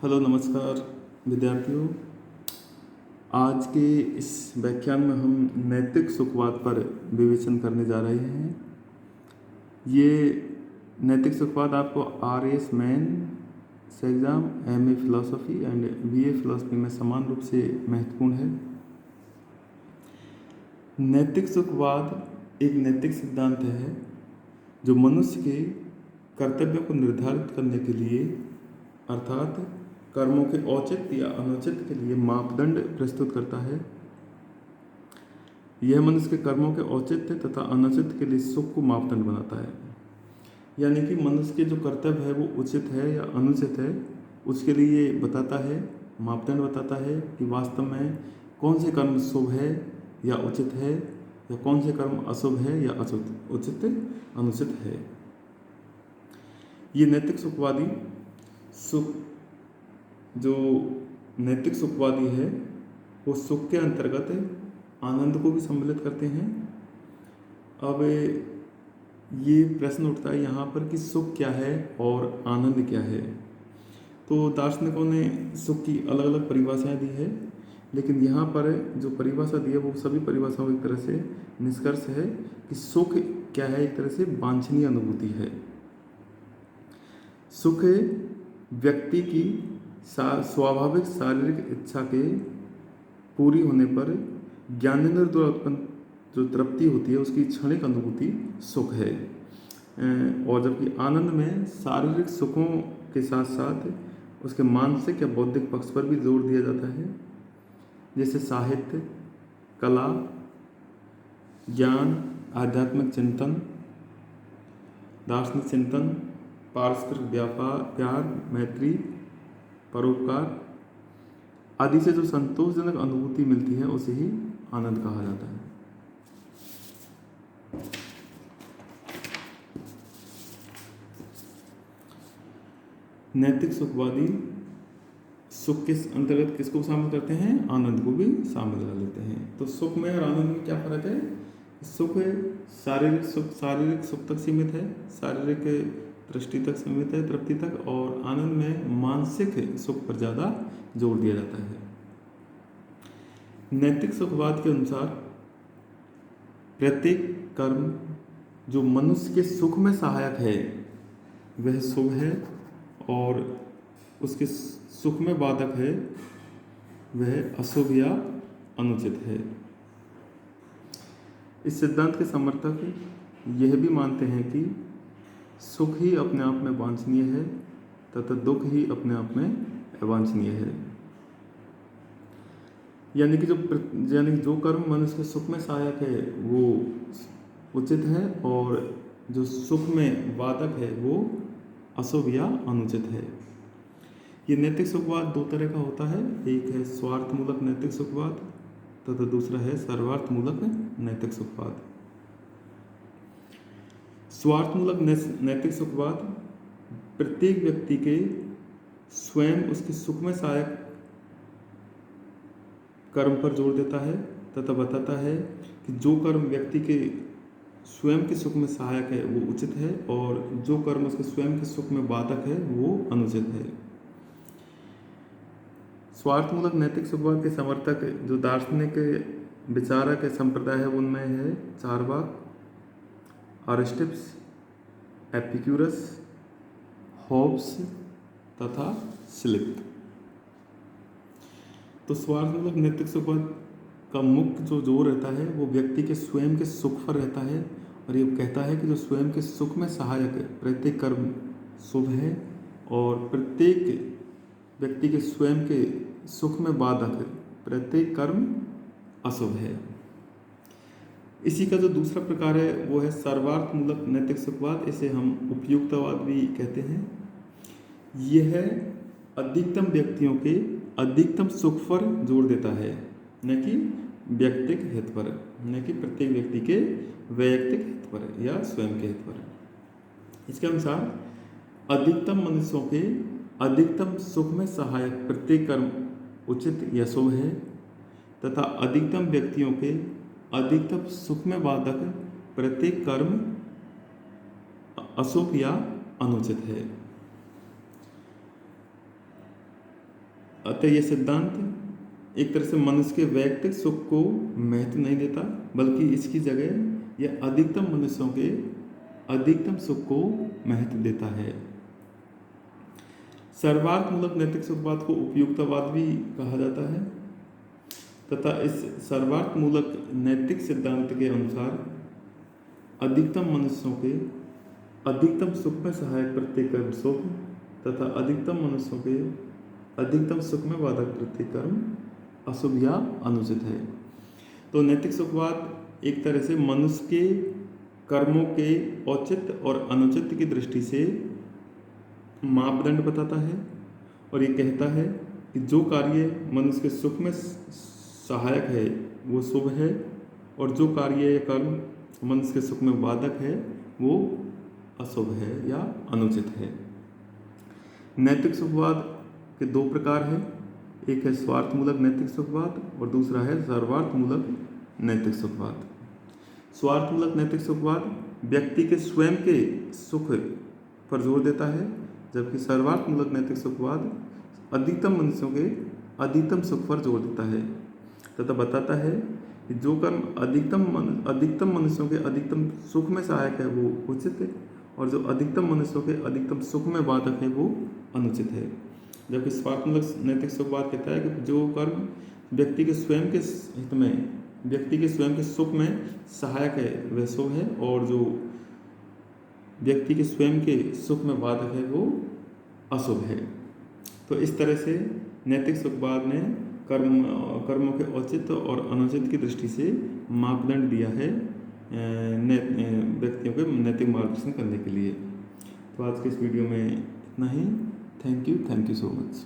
Hello नमस्कार विद्यार्थियों। आज के इस व्याख्यान में हम नैतिक सुखवाद पर विवेचन करने जा रहे हैं। ये नैतिक सुखवाद आपको RAS mains exam, MA philosophy and BA philosophy में समान रूप से महत्वपूर्ण है। नैतिक सुखवाद एक नैतिक सिद्धांत है जो मनुष्य के कर्तव्यों को निर्धारित करने के लिए अर्थात कर्मों के औचित्य या अनुचित के लिए मापदंड प्रस्तुत करता है। यह मनुष्य के कर्मों के औचित्य तथा अनुचित के लिए सुख को मापदंड बनाता है। यानी कि मनुष्य के जो कर्तव्य है वो उचित है या अनुचित है, उसके लिए ये बताता है, मापदंड बताता है कि वास्तव में कौन से कर्म शुभ है या उचित है, या कौन से कर्म अशुभ है या उचित अनुचित है। ये नैतिक सुखवादी जो नैतिक सुखवादी है वो सुख के अंतर्गत आनंद को भी सम्मिलित करते हैं। अब ये प्रश्न उठता है यहाँ पर कि सुख क्या है और आनंद क्या है। तो दार्शनिकों ने सुख की अलग अलग परिभाषाएं दी है, लेकिन यहाँ पर जो परिभाषा दी है वो सभी परिभाषाओं की तरह से निष्कर्ष है कि सुख क्या है, एक तरह से वांछनीय अनुभूति है। सुख व्यक्ति की स्वाभाविक शारीरिक इच्छा के पूरी होने पर ज्ञानेंद्र द्वारा उत्पन्न जो तृप्ति होती है उसकी क्षणिक अनुभूति सुख है। और जबकि आनंद में शारीरिक सुखों के साथ साथ उसके मानसिक या बौद्धिक पक्ष पर भी जोर दिया जाता है, जैसे साहित्य, कला, ज्ञान, आध्यात्मिक चिंतन, दार्शनिक चिंतन, पारस्परिक प्यार, मैत्री, परोपकार आदि से जो संतोषजनक अनुभूति मिलती है उसे ही आनंद कहा जाता है। नैतिक सुखवादी सुख के अंतर्गत किसको शामिल करते हैं? आनंद को भी शामिल कर लेते हैं। तो सुख में और आनंद में क्या फर्क है? सुख शारीरिक सुख तक सीमित है, शारीरिक दृष्टि तक सीमित है, तृप्ति तक, और आनंद में मानसिक सुख पर ज़्यादा जोर दिया जाता है। नैतिक सुखवाद के अनुसार प्रत्येक कर्म जो मनुष्य के सुख में सहायक है वह शुभ है, और उसके सुख में बाधक है वह अशुभ या अनुचित है। इस सिद्धांत के समर्थक यह भी मानते हैं कि सुख ही अपने आप में वांछनीय है तथा दुख ही अपने आप में अवांछनीय है। यानी कि जो कर्म मनुष्य के सुख में सहायक है वो उचित है, और जो सुख में बाधक है वो अशुभ या अनुचित है। ये नैतिक सुखवाद दो तरह का होता है, एक है स्वार्थमूलक नैतिक सुखवाद तथा दूसरा है सर्वार्थमूलक नैतिक सुखवाद। स्वार्थमूलक नैतिक सुखवाद प्रत्येक व्यक्ति के स्वयं उसके सुख में सहायक कर्म पर जोर देता है तथा बताता है कि जो कर्म व्यक्ति के स्वयं के सुख में सहायक है वो उचित है, और जो कर्म उसके स्वयं के सुख में बाधक है वो अनुचित है। स्वार्थमूलक नैतिक सुखवाद के समर्थक जो दार्शनिक विचारक संप्रदाय है उनमें है चारवाक, अरिस्टिप्स, एपिक्यूरस, हॉब्स तथा स्लिप। तो स्वार्थमूलक नैतिक सुखवाद का मुख्य जो जोर रहता है वो व्यक्ति के स्वयं के सुख पर रहता है, और ये कहता है कि जो स्वयं के सुख में सहायक है प्रत्येक कर्म शुभ है, और प्रत्येक व्यक्ति के स्वयं के सुख में बाधक है प्रत्येक कर्म अशुभ है। इसी का जो दूसरा प्रकार है वो है सर्वार्थमूलक नैतिक सुखवाद, इसे हम उपयुक्तवाद भी कहते हैं। यह अधिकतम व्यक्तियों के अधिकतम सुख पर जोर देता है, न कि व्यक्तिगत हित पर, न कि प्रत्येक व्यक्ति के वैयक्तिक हित पर या स्वयं के हित पर। इसके अनुसार अधिकतम मनुष्यों के अधिकतम सुख में सहायक प्रत्येक कर्म उचित या शुभ है, तथा अधिकतम व्यक्तियों के अधिकतम सुख में बाधक प्रत्येक कर्म अशुभ या अनुचित है। अतः यह सिद्धांत एक तरह से मनुष्य के वैयक्तिक सुख को महत्व नहीं देता, बल्कि इसकी जगह यह अधिकतम मनुष्यों के अधिकतम सुख को महत्व देता है। सर्वार्थमूलक नैतिक सुखवाद को उपयुक्तवाद भी कहा जाता है तथा इस सर्वार्थमूलक नैतिक सिद्धांत के अनुसार अधिकतम मनुष्यों के अधिकतम सुख में सहायक प्रत्येक कर्म शुभ तथा अधिकतम मनुष्यों के अधिकतम सुख में बाधक प्रत्येक कर्म अशुभ या अनुचित है। तो नैतिक सुखवाद एक तरह से मनुष्य के कर्मों के औचित्य और अनुचित की दृष्टि से मापदंड बताता है और ये कहता है कि जो कार्य मनुष्य के सुख में सहायक है वो शुभ है और जो कार्य या कर्म मनुष्य के सुख में बाधक है वो अशुभ है या अनुचित है। नैतिक सुखवाद के दो प्रकार हैं, एक है स्वार्थमूलक नैतिक सुखवाद और दूसरा है सर्वार्थमूलक नैतिक सुखवाद। स्वार्थमूलक नैतिक सुखवाद व्यक्ति के स्वयं के सुख पर जोर देता है, जबकि सर्वार्थमूलक नैतिक सुखवाद अधिकतम मनुष्यों के अधिकतम सुख पर जोर देता है तथा बताता है कि जो कर्म अधिकतम मनुष्यों के अधिकतम सुख में सहायक है वो उचित है और जो अधिकतम मनुष्यों के अधिकतम सुख में बाधक है वो अनुचित है। जबकि स्वार्थमूलक नैतिक सुखवाद कहता है कि जो कर्म व्यक्ति के स्वयं के हित में, व्यक्ति के स्वयं के सुख में सहायक है वह शुभ है और जो व्यक्ति के स्वयं के सुख में बाधक है वो अशुभ है। तो इस तरह से नैतिक सुखवाद ने कर्मों के औचित्य और अनुचित की दृष्टि से मापदंड दिया है व्यक्तियों के नैतिक मार्गदर्शन करने के लिए। तो आज के इस वीडियो में इतना ही। Thank you so much.